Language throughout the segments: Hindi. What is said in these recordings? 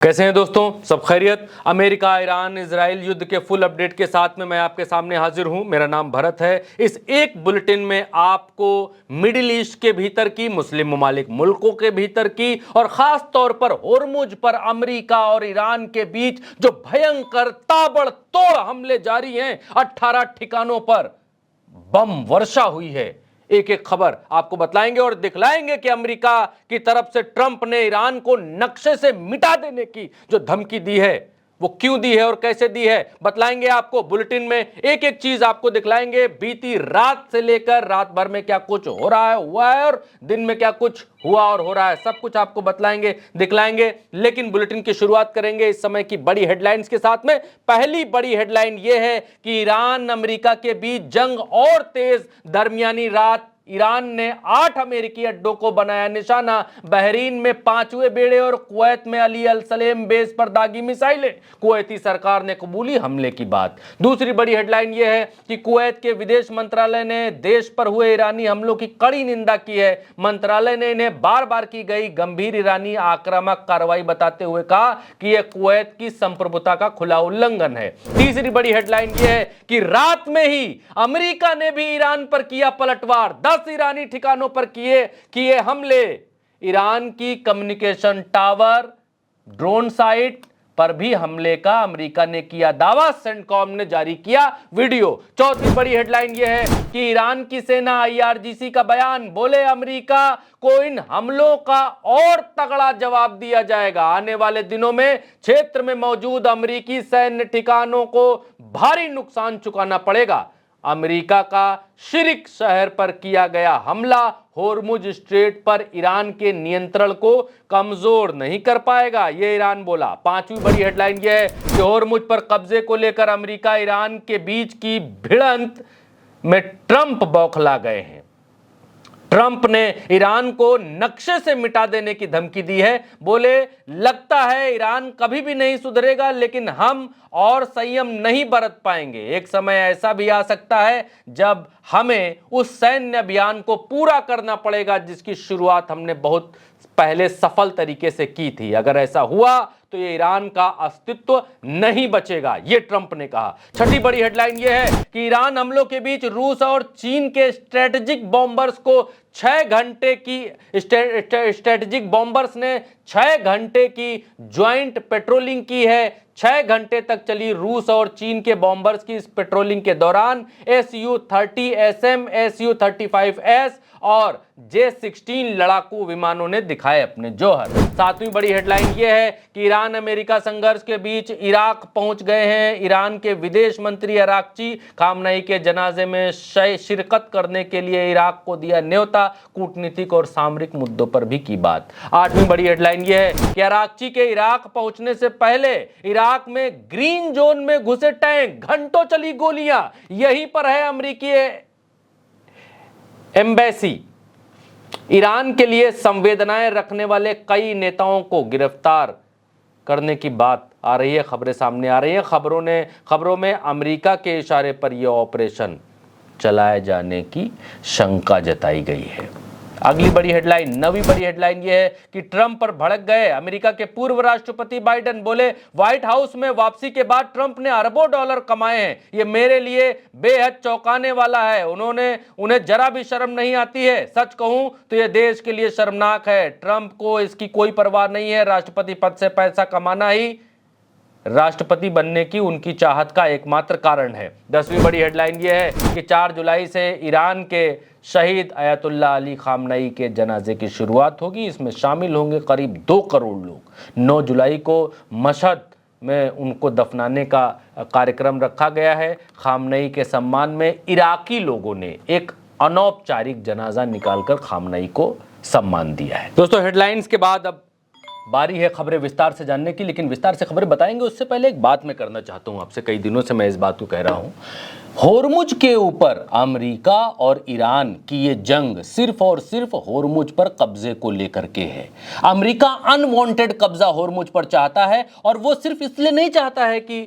कैसे हैं दोस्तों, सब खैरियत। अमेरिका ईरान इजराइल युद्ध के फुल अपडेट के साथ में मैं आपके सामने हाजिर हूं। मेरा नाम भरत है। इस एक बुलेटिन में आपको मिडिल ईस्ट के भीतर की, मुस्लिम ममालिक मुल्कों के भीतर की और खास तौर पर होर्मुज पर अमेरिका और ईरान के बीच जो भयंकर ताबड़तोड़ हमले जारी हैं, 18 ठिकानों पर बम वर्षा हुई है, एक एक खबर आपको बतलाएंगे और दिखलाएंगे कि अमेरिका की तरफ से ट्रंप ने ईरान को नक्शे से मिटा देने की जो धमकी दी है वो क्यों दी है और कैसे दी है, बतलाएंगे आपको। बुलेटिन में एक एक चीज आपको दिखलाएंगे। बीती रात से लेकर रात भर में क्या कुछ हो रहा है, हुआ है, और दिन में क्या कुछ हुआ और हो रहा है, सब कुछ आपको बतलाएंगे, दिखलाएंगे। लेकिन बुलेटिन की शुरुआत करेंगे इस समय की बड़ी हेडलाइंस के साथ में। पहली बड़ी हेडलाइन यह है कि ईरान अमेरिका के बीच जंग और तेज। दरमियानी रात ईरान ने 8 अमेरिकी अड्डों को बनाया निशाना। बहरीन में 5वें बेड़े और कुवैत में अली अल सलेम बेस पर दागी मिसाइलें। कुवैती सरकार ने कबूली हमले की बात। दूसरी बड़ी हेडलाइन यह है कि कुवैत के विदेश मंत्रालय ने देश पर हुए ईरानी हमलों की कड़ी निंदा की है। मंत्रालय ने इन्हें बार बार की गई गंभीर ईरानी आक्रामक कार्रवाई बताते हुए कहा कि यह कुवैत की संप्रभुता का खुला उल्लंघन है। तीसरी बड़ी हेडलाइन यह है कि रात में ही अमेरिका ने भी ईरान पर किया पलटवार। 10 ईरानी ठिकानों पर किए हमले। ईरान की कम्युनिकेशन टावर, ड्रोन साइट पर भी हमले का अमेरिका ने किया दावा। सेंटकॉम ने जारी किया वीडियो। चौथी बड़ी हेडलाइन यह है कि ईरान की सेना आईआरजीसी का बयान, बोले अमेरिका को इन हमलों का और तगड़ा जवाब दिया जाएगा। आने वाले दिनों में क्षेत्र में मौजूद अमेरिकी सैन्य ठिकानों को भारी नुकसान चुकाना पड़ेगा। अमेरिका का शिरिक शहर पर किया गया हमला होर्मुज स्ट्रेट पर ईरान के नियंत्रण को कमजोर नहीं कर पाएगा, यह ईरान बोला। पांचवी बड़ी हेडलाइन यह है कि होर्मुज पर कब्जे को लेकर अमेरिका ईरान के बीच की भिड़ंत में ट्रंप बौखला गए हैं। ट्रंप ने ईरान को नक्शे से मिटा देने की धमकी दी है। बोले लगता है ईरान कभी भी नहीं सुधरेगा, लेकिन हम और संयम नहीं बरत पाएंगे। एक समय ऐसा भी आ सकता है जब हमें उस सैन्य अभियान को पूरा करना पड़ेगा जिसकी शुरुआत हमने बहुत पहले सफल तरीके से की थी। अगर ऐसा हुआ तो ये ईरान का अस्तित्व नहीं बचेगा, ये ट्रंप ने कहा। छठी बड़ी हेडलाइन ये है कि ईरान हमलों के बीच रूस और चीन के स्ट्रेटेजिक बॉम्बर्स को 6 घंटे की स्ट्रेटेजिक बॉम्बर्स ने 6 घंटे की ज्वाइंट पेट्रोलिंग की है। 6 घंटे तक चली रूस और चीन के बॉम्बर्स की इस पेट्रोलिंग के दौरान Su-30SM, Su-35S और J-16 लड़ाकू विमानों ने दिखाए अपने जौहर। सातवीं बड़ी हेडलाइन यह है कि ईरान अमेरिका संघर्ष के बीच इराक पहुंच गए हैं। ईरान के विदेश मंत्री अराक्ची खामनई के जनाजे में शिरकत करने के लिए इराक को दिया न्योता। कूटनीतिक और सामरिक मुद्दों पर भी की बात। आठवीं बड़ी हेडलाइन यह है कि अराक्ची के इराक पहुंचने से पहले इराक में ग्रीन जोन में घुसे टैंक, घंटों चली गोलियां। यहीं पर है अमेरिकी एम्बेसी। ईरान के लिए संवेदनाएं रखने वाले कई नेताओं को गिरफ्तार करने की बात आ रही है, खबरें सामने आ रही हैं। खबरों में अमेरिका के इशारे पर यह ऑपरेशन चलाए जाने की शंका जताई गई है। अगली बड़ी हेडलाइन, नवी बड़ी हेडलाइन यह है कि ट्रंप पर भड़क गए अमेरिका के पूर्व राष्ट्रपति बाइडेन। बोले व्हाइट हाउस में वापसी के बाद ट्रंप ने अरबों डॉलर कमाए हैं, यह मेरे लिए बेहद चौंकाने वाला है। उन्हें जरा भी शर्म नहीं आती है। सच कहूं तो यह देश के लिए शर्मनाक है। ट्रंप को इसकी कोई परवाह नहीं है। राष्ट्रपति पद से पैसा कमाना ही राष्ट्रपति बनने की उनकी चाहत का एकमात्र कारण है। 10वीं बड़ी हेडलाइन यह है कि 4 जुलाई से ईरान के शहीद अयतुल्ला अली खामनई के जनाजे की शुरुआत होगी। इसमें शामिल होंगे करीब 2 करोड़ लोग। 9 जुलाई को मशहद में उनको दफनाने का कार्यक्रम रखा गया है। खामनई के सम्मान में इराकी लोगों ने एक अनौपचारिक जनाजा निकालकर खामनई को सम्मान दिया है। दोस्तों, हेडलाइंस के बाद अब बारी है खबरें विस्तार से जानने की, लेकिन विस्तार से खबरें बताएंगे उससे पहले एक बात मैं करना चाहता हूं आपसे। कई दिनों से मैं इस बात को कह रहा हूं, होर्मुज के ऊपर अमेरिका और ईरान की ये जंग सिर्फ और सिर्फ होर्मुज पर कब्जे को लेकर के है। अमेरिका अनवांटेड कब्जा होर्मुज पर चाहता है, और वो सिर्फ इसलिए नहीं चाहता है कि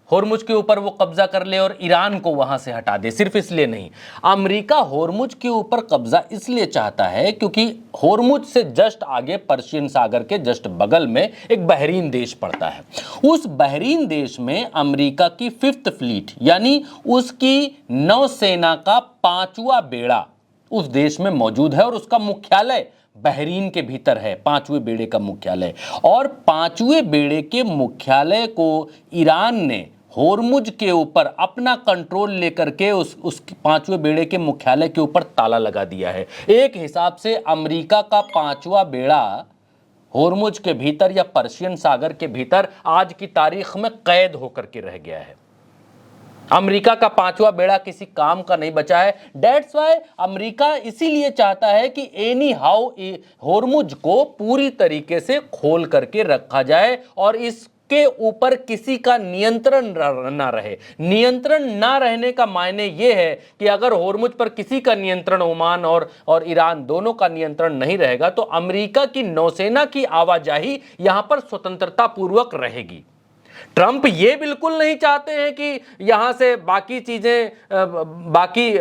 होर्मुज के ऊपर वो कब्जा कर ले और ईरान को वहां से हटा दे। सिर्फ इसलिए नहीं, अमेरिका होर्मुज के ऊपर कब्जा इसलिए चाहता है क्योंकि होर्मुज से जस्ट आगे पर्शियन सागर के जस्ट बगल में एक बहरीन देश पड़ता है। उस बहरीन देश में अमेरिका की 5th फ्लीट यानी उसकी नौसेना का 5वां बेड़ा उस देश में मौजूद है और उसका मुख्यालय बहरीन के भीतर है, 5वें बेड़े का मुख्यालय। और 5वें बेड़े के मुख्यालय को ईरान ने होर्मुज के ऊपर अपना कंट्रोल लेकर के उस 5वें बेड़े के मुख्यालय के ऊपर ताला लगा दिया है। एक हिसाब से अमेरिका का 5वां बेड़ा होर्मुज के भीतर या पर्शियन सागर के भीतर आज की तारीख में कैद होकर के रह गया है। अमेरिका का 5वां बेड़ा किसी काम का नहीं बचा है। दैट्स व्हाई अमेरिका इसीलिए चाहता है कि एनी हाउ होर्मुज को पूरी तरीके से खोल करके रखा जाए और इसके ऊपर किसी का नियंत्रण ना रहे। नियंत्रण ना रहने का मायने यह है कि अगर होर्मुज पर किसी का नियंत्रण, ओमान और ईरान दोनों का नियंत्रण नहीं रहेगा तो अमेरिका की नौसेना की आवाजाही यहां पर स्वतंत्रता पूर्वक रहेगी। ट्रंप ये बिल्कुल नहीं चाहते हैं कि यहां से बाकी चीजें, बाकी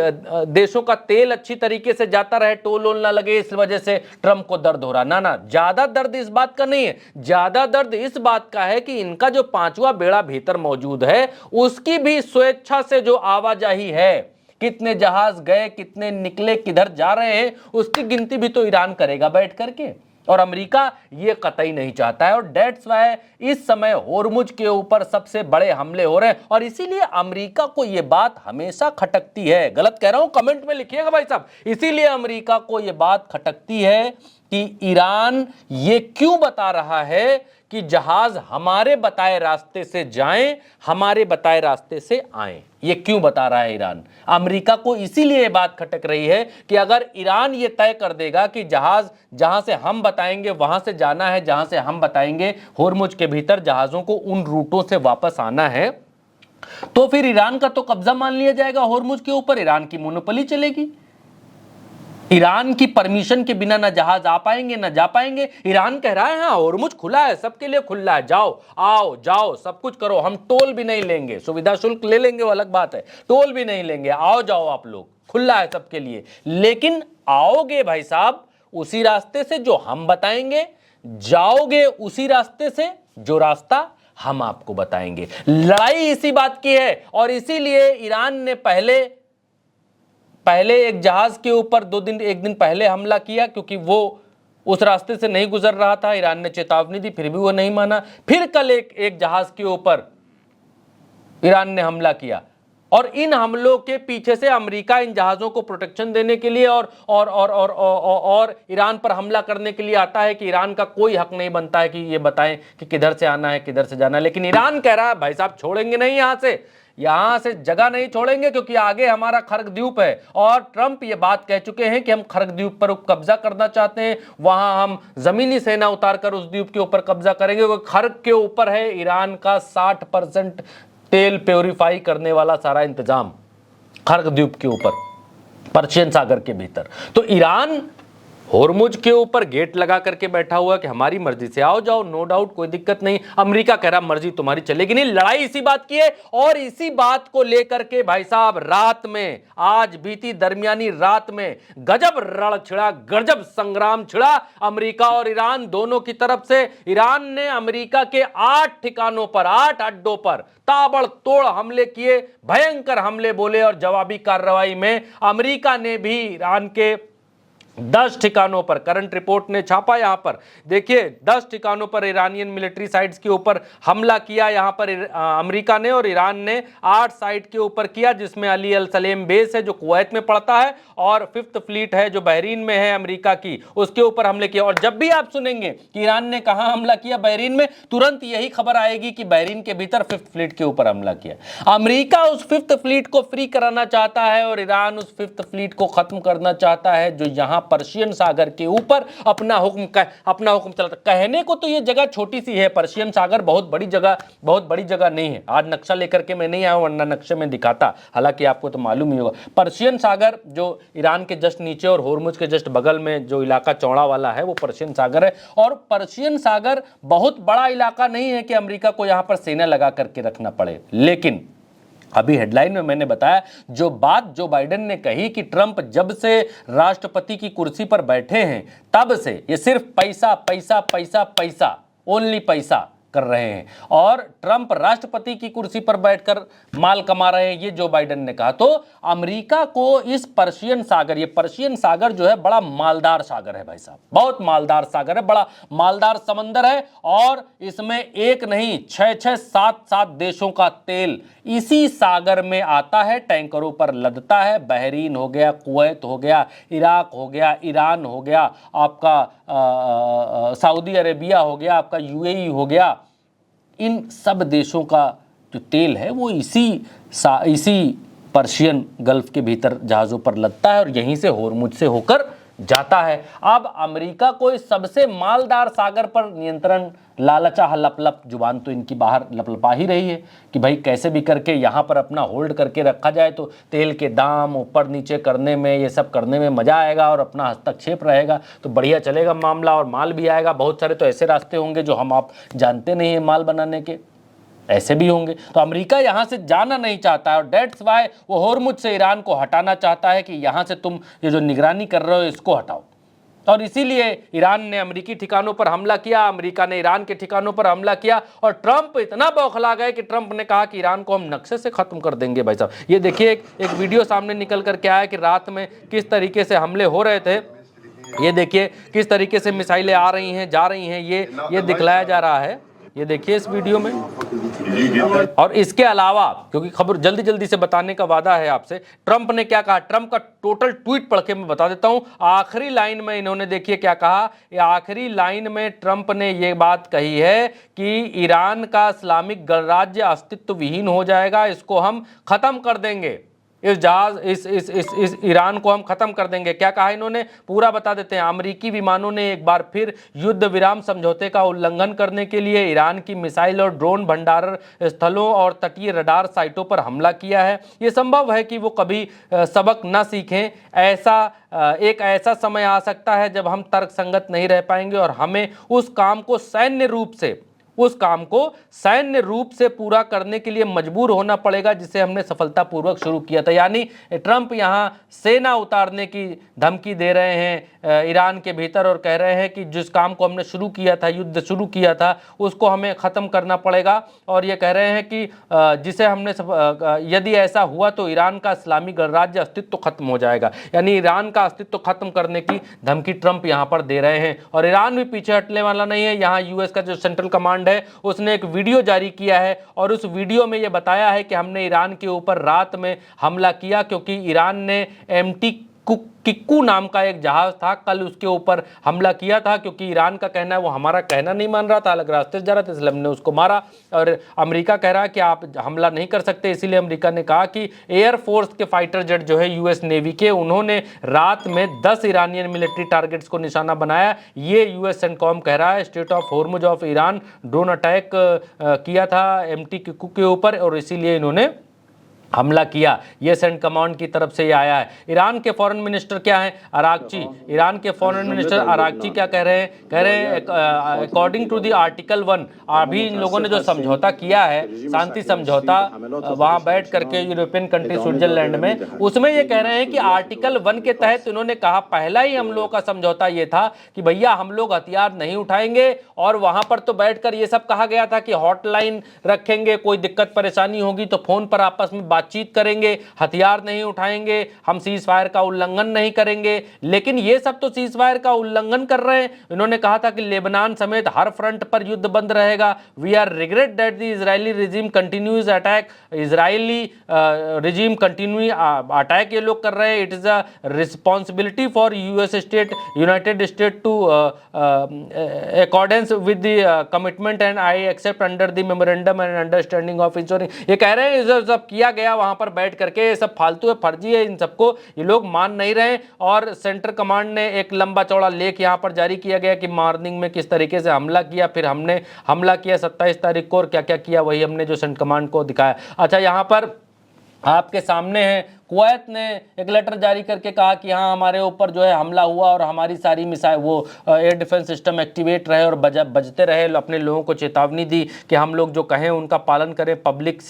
देशों का तेल अच्छी तरीके से जाता रहे, टोल वोल ना लगे, इस वजह से ट्रंप को दर्द हो रहा। ना ना, ज्यादा दर्द इस बात का नहीं है, ज्यादा दर्द इस बात का है कि इनका जो 5वां बेड़ा भीतर मौजूद है उसकी भी स्वेच्छा से जो आवाजाही है, कितने जहाज गए, कितने निकले, किधर जा रहे हैं, उसकी गिनती भी तो ईरान करेगा बैठ करके। और अमेरिका ये कतई नहीं चाहता है और दैट्स व्हाई इस समय होर्मुज के ऊपर सबसे बड़े हमले हो रहे हैं। और इसीलिए अमेरिका को ये बात हमेशा खटकती है, गलत कह रहा हूं कमेंट में लिखिएगा भाई साहब, इसीलिए अमेरिका को ये बात खटकती है कि ईरान ये क्यों बता रहा है कि जहाज हमारे बताए रास्ते से जाएं, हमारे बताए रास्ते से आएं। ये क्यों बता रहा है ईरान? अमेरिका को इसीलिए ये बात खटक रही है कि अगर ईरान ये तय कर देगा कि जहाज जहां से हम बताएंगे वहां से जाना है, जहां से हम बताएंगे होर्मुज के भीतर जहाजों को उन रूटों से वापस आना है, तो फिर ईरान का तो कब्जा मान लिया जाएगा होर्मुज के ऊपर, ईरान की मोनोपोली चलेगी। ईरान की परमिशन के बिना ना जहाज आ पाएंगे ना जा पाएंगे। ईरान कह रहा है हाँ होर्मुज खुला है, सबके लिए खुला है, जाओ आओ जाओ सब कुछ करो, हम टोल भी नहीं लेंगे, सुविधा शुल्क ले लेंगे वो अलग बात है, टोल भी नहीं लेंगे, आओ जाओ आप लोग, खुला है सबके लिए। लेकिन आओगे भाई साहब उसी रास्ते से जो हम बताएंगे, जाओगे उसी रास्ते से जो रास्ता हम आपको बताएंगे। लड़ाई इसी बात की है और इसीलिए ईरान ने पहले एक जहाज के ऊपर एक दिन पहले हमला किया क्योंकि वो उस रास्ते से नहीं गुजर रहा था। ईरान ने चेतावनी दी, फिर भी वो नहीं माना। फिर कल एक जहाज के ऊपर ईरान ने हमला किया और इन हमलों के पीछे से अमेरिका इन जहाजों को प्रोटेक्शन देने के लिए और ईरान पर हमला करने के लिए आता है कि ईरान का कोई हक नहीं बनता है कि ये बताएं कि किधर से आना है, किधर से जाना है। लेकिन ईरान कह रहा है भाई साहब छोड़ेंगे नहीं, यहां से जगह नहीं छोड़ेंगे क्योंकि आगे हमारा खर्ग द्वीप है। और ट्रंप ये बात कह चुके हैं कि हम खर्ग द्वीप पर कब्जा करना चाहते हैं, वहां हम जमीनी सेना उतारकर उस द्वीप के ऊपर कब्जा करेंगे। वो खर्ग के ऊपर है ईरान का 60% तेल प्योरीफाई करने वाला सारा इंतजाम, खर्ग द्वीप के ऊपर पर्शियन सागर के भीतर। तो ईरान होर्मुज के ऊपर गेट लगा करके बैठा हुआ कि हमारी मर्जी से आओ जाओ, नो डाउट, कोई दिक्कत नहीं। अमेरिका कह रहा मर्जी तुम्हारी चलेगी नहीं। लड़ाई इसी बात की है और इसी बात को लेकर के भाई साहब रात में, आज बीती दरमियानी रात में गजब रण छिड़ा, गजब संग्राम छिड़ा अमेरिका और ईरान दोनों की तरफ से। ईरान ने अमेरिका के 8 ठिकानों पर, 8 अड्डों पर ताबड़तोड़ हमले किए, भयंकर हमले बोले और जवाबी कार्रवाई में अमेरिका ने भी ईरान के 10 ठिकानों पर, करंट रिपोर्ट ने छापा, यहां पर देखिए 10 ठिकानों पर ईरानियन मिलिट्री साइट्स के ऊपर हमला किया। यहां पर अमेरिका ने और ईरान ने 8 साइट के ऊपर किया, जिसमें अली अल सलेम बेस है जो कुवैत में पड़ता है और 5th फ्लीट है जो बहरीन में है अमेरिका की, उसके ऊपर हमले किया। और जब भी आप सुनेंगे कि ईरान ने कहां हमला किया, बहरीन में, तुरंत यही खबर आएगी कि बहरीन के भीतर 5th फ्लीट के ऊपर हमला किया। अमेरिका उस 5th फ्लीट को फ्री कराना चाहता है और ईरान उस 5th फ्लीट को खत्म करना चाहता है जो यहां पर्शियन सागर के ऊपर अपना हुक्म चलाता। कहने को तो ये जगह छोटी सी है, पर्शियन सागर बहुत बड़ी जगह नहीं है। आज नक्शा लेकर के मैं नहीं आया, वरना नक्शे में दिखाता, हालांकि आपको तो मालूम ही होगा। पर्शियन सागर जो ईरान के जस्ट नीचे और होर्मुज के जस्ट बगल में जो इलाका चौड़ा वाला है वो पर्शियन सागर है। और पर्शियन सागर बहुत बड़ा इलाका नहीं है कि अमेरिका को यहां पर सेना लगा करके रखना पड़े। लेकिन अभी हेडलाइन में मैंने बताया जो बात जो बाइडेन ने कही कि ट्रंप जब से राष्ट्रपति की कुर्सी पर बैठे हैं तब से ये सिर्फ पैसा पैसा पैसा पैसा, ओनली पैसा कर रहे हैं, और ट्रंप राष्ट्रपति की कुर्सी पर बैठकर माल कमा रहे हैं, ये जो बाइडेन ने कहा। तो अमेरिका को इस पर्शियन सागर, ये पर्शियन सागर जो है बड़ा मालदार सागर है भाई साहब, बहुत मालदार सागर है, बड़ा मालदार समंदर है। और इसमें एक नहीं 6-6, 7-7 देशों का तेल इसी सागर में आता है, टैंकरों पर लदता है। बहरीन हो गया, कुवैत हो गया, इराक हो गया, ईरान हो गया, आपका सऊदी अरेबिया हो गया, आपका यूएई हो गया, इन सब देशों का जो तेल है वो इसी पर्शियन गल्फ के भीतर जहाज़ों पर लगता है और यहीं से होर्मुज से होकर जाता है। अब अमेरिका को इस सबसे मालदार सागर पर नियंत्रण, लालचा लपलप जुबान तो इनकी बाहर लपलपा ही रही है कि भाई कैसे भी करके यहाँ पर अपना होल्ड करके रखा जाए तो तेल के दाम ऊपर नीचे करने में, ये सब करने में मज़ा आएगा और अपना हस्तक्षेप रहेगा तो बढ़िया चलेगा मामला, और माल भी आएगा। बहुत सारे तो ऐसे रास्ते होंगे जो हम आप जानते नहीं हैं माल बनाने के, ऐसे भी होंगे। तो अमेरिका यहाँ से जाना नहीं चाहता है और डेट्स वाई वो होर्मुज से ईरान को हटाना चाहता है कि यहाँ से तुम ये जो निगरानी कर रहे हो इसको हटाओ। और इसीलिए ईरान ने अमेरिकी ठिकानों पर हमला किया, अमेरिका ने ईरान के ठिकानों पर हमला किया, और ट्रंप इतना बौखला गए कि ट्रंप ने कहा कि ईरान को हम नक्शे से खत्म कर देंगे। भाई साहब ये देखिए एक वीडियो सामने निकल कर के आया कि रात में किस तरीके से हमले हो रहे थे। ये देखिए किस तरीके से मिसाइलें आ रही हैं, जा रही हैं, ये दिखलाया जा रहा है। ये देखिए इस वीडियो में। और इसके अलावा, क्योंकि खबर जल्दी जल्दी से बताने का वादा है आपसे, ट्रंप ने क्या कहा, ट्रंप का टोटल ट्वीट पढ़ के मैं बता देता हूं। आखिरी लाइन में इन्होंने देखिए क्या कहा। ये आखिरी लाइन में ट्रंप ने ये बात कही है कि ईरान का इस्लामिक गणराज्य अस्तित्व विहीन हो जाएगा, इसको हम खत्म कर देंगे, इस जहाज इस ईरान को हम खत्म कर देंगे। क्या कहा इन्होंने, पूरा बता देते हैं। अमेरिकी विमानों ने एक बार फिर युद्ध विराम समझौते का उल्लंघन करने के लिए ईरान की मिसाइल और ड्रोन भंडारण स्थलों और तटीय रडार साइटों पर हमला किया है। यह संभव है कि वो कभी सबक न सीखें। एक ऐसा समय आ सकता है जब हम तर्कसंगत नहीं रह पाएंगे और हमें उस काम को सैन्य रूप से पूरा करने के लिए मजबूर होना पड़ेगा जिसे हमने सफलतापूर्वक शुरू किया था। यानी ट्रंप यहां सेना उतारने की धमकी दे रहे हैं ईरान के भीतर और कह रहे हैं कि जिस काम को हमने शुरू किया था, युद्ध शुरू किया था, उसको हमें ख़त्म करना पड़ेगा। और ये कह रहे हैं कि जिसे हमने यदि ऐसा हुआ तो ईरान का इस्लामी गणराज्य अस्तित्व खत्म हो जाएगा। यानी ईरान का अस्तित्व खत्म करने की धमकी ट्रंप यहाँ पर दे रहे हैं। और ईरान भी पीछे हटने वाला नहीं है। यहाँ यूएस का जो सेंट्रल कमांड है उसने एक वीडियो जारी किया है और उस वीडियो में यह बताया है कि हमने ईरान के ऊपर रात में हमला किया क्योंकि ईरान ने MT किक्कू नाम का एक जहाज था, कल उसके ऊपर हमला किया था क्योंकि ईरान का कहना है वो हमारा कहना नहीं मान रहा था, अलग रास्ते से जा रहा था, इसलिए हमने उसको मारा। और अमेरिका कह रहा है कि आप हमला नहीं कर सकते, इसीलिए अमेरिका ने कहा कि एयरफोर्स के फाइटर जेट जो है यूएस नेवी के, उन्होंने रात में 10 ईरानियन मिलिट्री टारगेट्स को निशाना बनाया। ये यूएस सेंटकॉम कह रहा है। State of Hormuz of Iran drone attack किया था MT किक्कू के ऊपर और इसीलिए इन्होंने हमला किया। ये सेंट कमांड की तरफ से ये आया है। ईरान के फॉरेन मिनिस्टर क्या हैं, अरागची, ईरान के फॉरेन मिनिस्टर अरागची क्या कह रहे हैं, अकॉर्डिंग टू द आर्टिकल 1, अभी इन लोगों ने जो समझौता किया है, शांति समझौता, वहां बैठ करके यूरोपियन कंट्री स्विट्जरलैंड में, उसमें ये कह रहे हैं कि आर्टिकल 1 के तहत इन्होंने कहा, पहला ही हम लोगों का समझौता ये था कि भैया हम लोग हथियार नहीं उठाएंगे, और वहां पर तो बैठकर ये सब कहा गया था कि हॉटलाइन रखेंगे, कोई दिक्कत परेशानी होगी तो फोन पर आपस में बातचीत करेंगे, हथियार नहीं उठाएंगे, हम सीज फायर का उल्लंघन नहीं करेंगे। लेकिन ये सब तो सीज फायर का उल्लंघन कर रहे हैं। इन्होंने कहा था कि लेबनान समेत हर फ्रंट पर युद्ध बंद रहेगा। We are regret that the Israeli regime continues attack, Israeli regime continue attack ये लोग कर रहे हैं। It is a responsibility for United State to accordance with the commitment and I accept under the memorandum and understanding of insurance. ये कह रहे हैं सब किया गया गया वहां पर बैठ करके, ये सब फालतू है, फर्जी है, इन सबको ये लोग मान नहीं रहे। और सेंट्रल कमांड ने एक लंबा चौड़ा लेख यहां पर जारी किया गया कि मॉर्निंग में किस तरीके से हमला किया, फिर हमने हमला किया 27 तारीख को और क्या क्या किया, वही हमने जो सेंट्रल कमांड को दिखाया। अच्छा, यहां पर आपके सामने है, कुवैत ने एक लेटर जारी करके कहा कि हाँ हमारे ऊपर जो है हमला हुआ और हमारी सारी मिसाइल वो एयर डिफेंस सिस्टम एक्टिवेट रहे और बजते रहे। अपने लोगों को चेतावनी दी कि हम लोग जो कहें उनका पालन करें, पब्लिक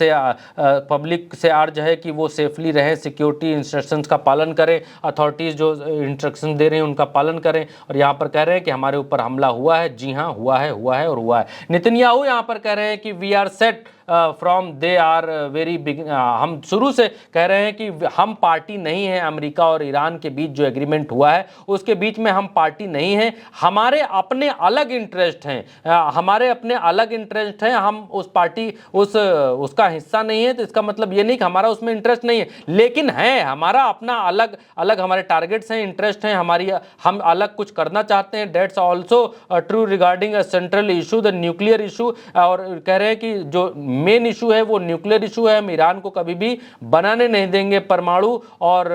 से अर्ज है कि वो सेफली रहें, सिक्योरिटी इंस्ट्रक्शंस का पालन करें, अथॉरिटीज़ जो इंस्ट्रक्शन दे रहे हैं उनका पालन करें। और यहाँ पर कह रहे हैं कि हमारे ऊपर हमला हुआ है। जी हाँ, हुआ है और हुआ है। नेतन्याहू यहाँ पर कह रहे हैं कि we are set from they are very big, हम शुरू से कह रहे हैं कि हम पार्टी नहीं है। अमेरिका और ईरान के बीच जो एग्रीमेंट हुआ है उसके बीच में हम पार्टी नहीं है। हमारे अपने अलग इंटरेस्ट हैं, हमारे अपने अलग इंटरेस्ट हैं, हम उस पार्टी उसका हिस्सा नहीं है। तो इसका मतलब ये नहीं कि हमारा उसमें इंटरेस्ट नहीं है, लेकिन है हमारा अपना अलग अलग हमारे टारगेट्स हैं, इंटरेस्ट हैं हमारी, हम अलग कुछ करना चाहते हैं। That's also true regarding a central issue the nuclear issue. और कह रहे हैं कि जो मेन इशू है वो न्यूक्लियर इशू है, हम ईरान को कभी भी बनाने नहीं देंगे परमाणु। और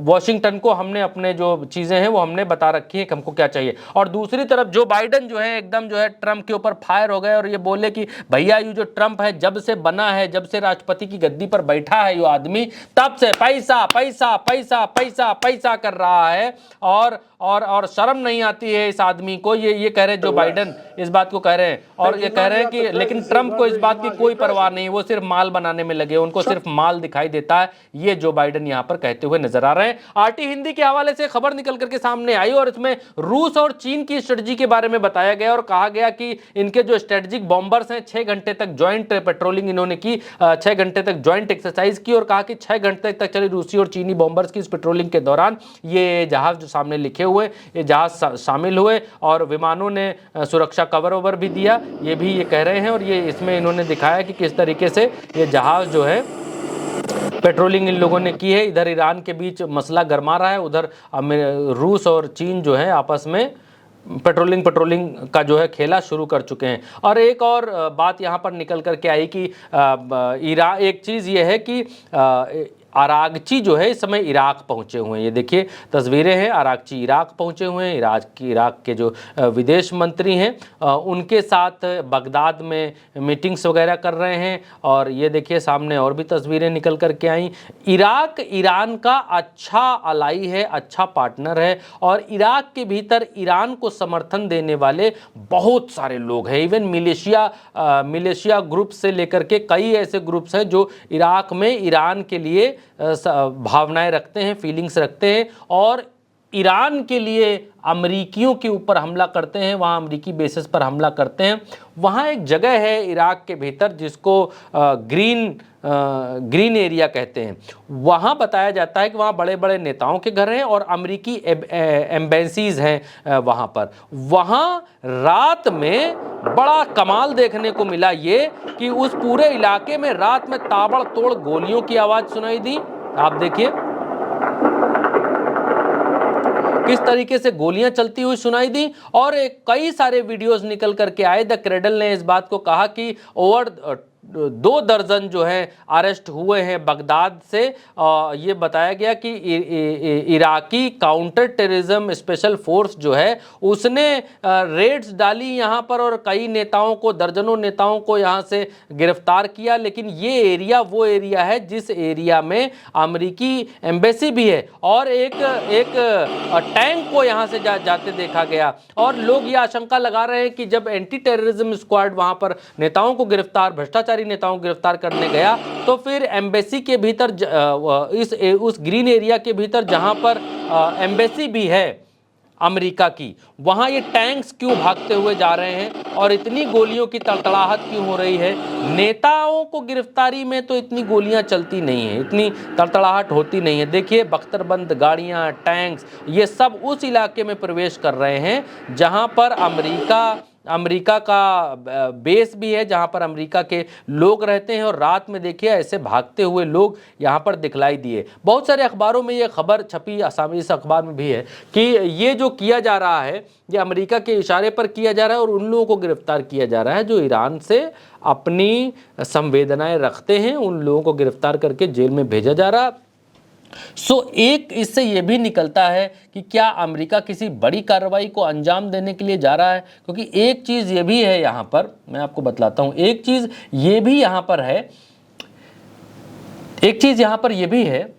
वॉशिंगटन को हमने अपने जो चीज़ें हैं वो हमने बता रखी है कि हमको क्या चाहिए। और दूसरी तरफ जो बाइडन जो है एकदम जो है ट्रंप के ऊपर फायर हो गए और ये बोले कि भैया ये जो ट्रंप है जब से बना है, जब से राष्ट्रपति की गद्दी पर बैठा है ये आदमी, तब से पैसा पैसा पैसा पैसा पैसा कर रहा है। और शर्म नहीं आती है इस आदमी को। ये कह रहे हैं जो बाइडन इस बात को कह रहे हैं। और ये कह रहे हैं कि लेकिन ट्रंप को इस बात की कोई परवाह नहीं, वो सिर्फ माल बनाने में लगे, उनको सिर्फ माल दिखाई देता है। ये जो बाइडन यहां पर कहते हुए नजर आ रहे हैं। आरटी हिंदी के हवाले से खबर निकल करके सामने आई और इसमें रूस और चीन की स्ट्रेटजी के बारे में बताया गया और कहा गया कि इनके जो स्ट्रेटेजिक बॉम्बर्स हैं 6 घंटे तक ज्वाइंट पेट्रोलिंग इन्होंने की, 6 घंटे तक ज्वाइंट एक्सरसाइज की और कहा कि 6 घंटे तक चली रूसी और चीनी बॉम्बर्स की इस पेट्रोलिंग के दौरान ये जहाज जो सामने लिखे हुए ये जहाज शामिल हुए और विमानों ने सुरक्षा कवर ओवर भी दिया, ये भी ये कह रहे हैं। और ये इसमें इन्होंने दिखाया कि किस तरीके से ये जहाज जो है पेट्रोलिंग इन लोगों ने की है। इधर ईरान के बीच मसला गरमा रहा है, उधर रूस और चीन जो है आपस में पेट्रोलिंग का जो है खेला शुरू कर चुके हैं। और एक और बात यहाँ पर निकल करके आई कि ईरान, एक चीज़ ये है कि आरागची जो है इस समय इराक पहुंचे हुए हैं। ये देखिए तस्वीरें हैं, आरागची इराक पहुंचे हुए हैं। इराक के जो विदेश मंत्री हैं उनके साथ बगदाद में मीटिंग्स वगैरह कर रहे हैं। और ये देखिए सामने और भी तस्वीरें निकल करके आई। इराक ईरान का अच्छा अलाई है, अच्छा पार्टनर है और इराक के भीतर ईरान को समर्थन देने वाले बहुत सारे लोग हैं। इवन मिलिशिया ग्रुप से लेकर के कई ऐसे ग्रुप्स हैं जो इराक में ईरान के लिए भावनाएं रखते हैं, फीलिंग्स रखते हैं और ईरान के लिए अमरीकियों के ऊपर हमला करते हैं, वहाँ अमरीकी बेसिस पर हमला करते हैं। वहाँ एक जगह है इराक के भीतर जिसको ग्रीन एरिया कहते हैं। वहाँ बताया जाता है कि वहाँ बड़े बड़े नेताओं के घर हैं और अमरीकी एम्बेसीज हैं वहाँ पर। वहाँ रात में बड़ा कमाल देखने को मिला ये कि उस पूरे इलाके में रात में ताबड़तोड़ गोलियों की आवाज़ सुनाई दी। आप देखिए किस तरीके से गोलियां चलती हुई सुनाई दी और कई सारे वीडियोस निकल करके आए। द क्रेडल ने इस बात को कहा कि ओवर 2 दर्जन जो है अरेस्ट हुए हैं बगदाद से। ये बताया गया कि Iraqi counter terrorism special force जो है उसने रेड्स डाली यहाँ पर और कई नेताओं को, दर्जनों नेताओं को यहाँ से गिरफ्तार किया। लेकिन ये एरिया वो एरिया है जिस एरिया में अमेरिकी एम्बेसी भी है और एक टैंक को यहाँ से जाते देखा गया। और लोग ये आशंका लगा रहे हैं कि जब एंटी टेररिज्म स्क्वाड वहाँ पर नेताओं को गिरफ्तार, भ्रष्टाचारी नेताओं को गिरफ्तार करने गया तो फिर एम्बेसी के भीतर उस ग्रीन एरिया के भीतर जहां पर एम्बेसी भी है अमेरिका की, वहां ये टैंक्स क्यों भागते हुए जा रहे हैं और इतनी गोलियों की तड़तड़ाहट क्यों हो रही है। नेताओं को गिरफ्तारी में तो इतनी गोलियां चलती नहीं है, इतनी तड़तड़ाहट होती नहीं है। देखिए बख्तरबंद गाड़ियां, टैंक्स, ये सब उस इलाके में प्रवेश कर रहे हैं जहां पर अमेरिका अमेरिका का बेस भी है जहां पर अमेरिका के लोग रहते हैं, और रात में देखिए ऐसे भागते हुए लोग यहां पर दिखलाई दिए। बहुत सारे अखबारों में ये खबर छपी, आसामी इस अखबार में भी है कि ये जो किया जा रहा है ये अमेरिका के इशारे पर किया जा रहा है, और उन लोगों को गिरफ्तार किया जा रहा है जो ईरान से अपनी संवेदनाएं रखते हैं, उन लोगों को गिरफ्तार करके जेल में भेजा जा रहा है। एक इससे यह भी निकलता है कि क्या अमेरिका किसी बड़ी कार्रवाई को अंजाम देने के लिए जा रहा है, क्योंकि एक चीज़ ये भी है यहाँ पर, मैं आपको बतलाता हूँ, एक चीज़ ये भी है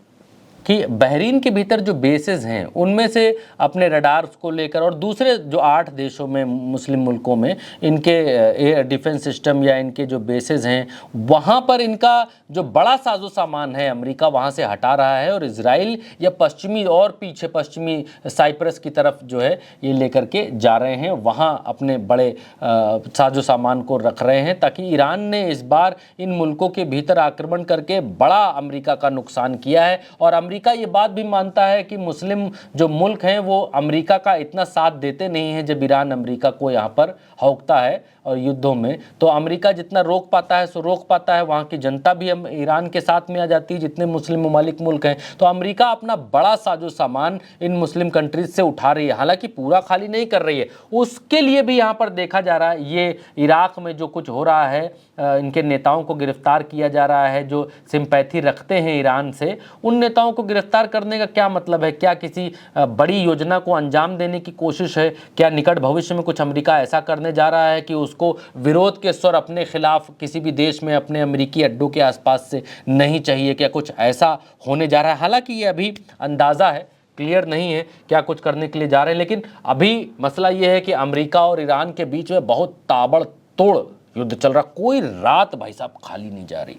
कि बहरीन के भीतर जो बेसेस हैं उनमें से अपने रडार्स को लेकर, और दूसरे जो 8 देशों में, मुस्लिम मुल्कों में, इनके एयर डिफेंस सिस्टम या इनके जो बेसेस हैं वहाँ पर इनका जो बड़ा साजो सामान है अमेरिका वहाँ से हटा रहा है, और इजराइल या पश्चिमी साइप्रस की तरफ जो है ये लेकर के जा रहे हैं, वहाँ अपने बड़े साजो सामान को रख रहे हैं, ताकि ईरान ने इस बार इन मुल्कों के भीतर आक्रमण करके बड़ा अमेरिका का नुकसान किया है। और अमेरिका ये बात भी मानता है कि मुस्लिम जो मुल्क हैं वो अमेरिका का इतना साथ देते नहीं हैं जब ईरान अमेरिका को यहाँ पर हौकता है और युद्धों में, तो अमेरिका जितना रोक पाता है सो रोक पाता है, वहाँ की जनता भी हम ईरान के साथ में आ जाती है, जितने मुस्लिम ममालिक मुल्क हैं। तो अमेरिका अपना बड़ा साजो सामान इन मुस्लिम कंट्रीज से उठा रही है, हालांकि पूरा खाली नहीं कर रही है। उसके लिए भी यहाँ पर देखा जा रहा है, ये इराक में जो कुछ हो रहा है, इनके नेताओं को गिरफ्तार किया जा रहा है जो सिंपैथी रखते हैं ईरान से, उन नेताओं को गिरफ्तार करने का क्या मतलब है? क्या किसी बड़ी योजना को अंजाम देने की कोशिश है? क्या निकट भविष्य में कुछ अमेरिका ऐसा करने जा रहा है कि उसको विरोध के स्वर अपने खिलाफ किसी भी देश में अपने अमेरिकी अड्डों के आसपास से नहीं चाहिए? क्या कुछ ऐसा होने जा रहा है? हालांकि ये अभी अंदाज़ा है, क्लियर नहीं है क्या कुछ करने के लिए जा रहे हैं, लेकिन अभी मसला ये है कि अमेरिका और ईरान के बीच में बहुत ताबड़तोड़ युद्ध चल रहा। कोई रात भाई साहब खाली नहीं जा रही,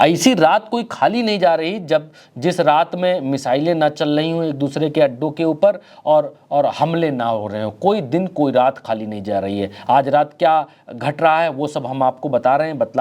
ऐसी रात कोई खाली नहीं जा रही जिस रात में मिसाइलें ना चल रही हों एक दूसरे के अड्डों के ऊपर और हमले ना हो रहे हो। कोई दिन कोई रात खाली नहीं जा रही है। आज रात क्या घट रहा है वो सब हम आपको बतला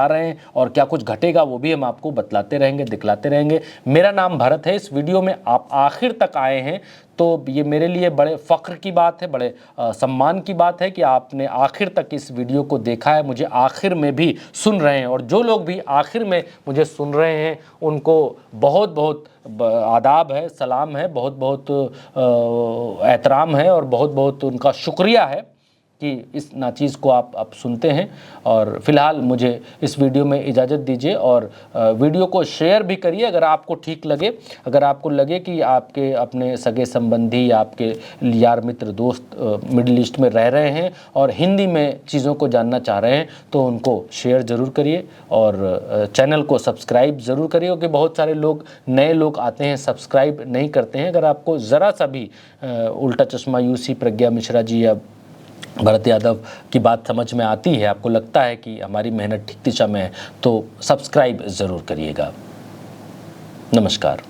रहे हैं, और क्या कुछ घटेगा वो भी हम आपको बतलाते रहेंगे, दिखलाते रहेंगे। मेरा नाम भरत है। इस वीडियो में आप आखिर तक आए हैं तो ये मेरे लिए बड़े फ़ख्र की बात है, बड़े सम्मान की बात है कि आपने आखिर तक इस वीडियो को देखा है, मुझे आखिर में भी सुन रहे हैं। और जो लोग भी आखिर में मुझे सुन रहे हैं उनको बहुत बहुत आदाब है, सलाम है, बहुत बहुत एहतराम है, और बहुत बहुत उनका शुक्रिया है कि इस नाचीज़ को आप सुनते हैं। और फ़िलहाल मुझे इस वीडियो में इजाज़त दीजिए, और वीडियो को शेयर भी करिए अगर आपको ठीक लगे। अगर आपको लगे कि आपके अपने सगे संबंधी, आपके यार मित्र दोस्त मिडिल ईस्ट में रह रहे हैं और हिंदी में चीज़ों को जानना चाह रहे हैं तो उनको शेयर ज़रूर करिए, और चैनल को सब्सक्राइब ज़रूर करिए, क्योंकि बहुत सारे लोग नए लोग आते हैं सब्सक्राइब नहीं करते हैं। अगर आपको ज़रा सा भी उल्टा चश्मा यूसी प्रज्ञा मिश्रा जी या भरत यादव की बात समझ में आती है, आपको लगता है कि हमारी मेहनत ठीक दिशा में है, तो सब्सक्राइब ज़रूर करिएगा। नमस्कार।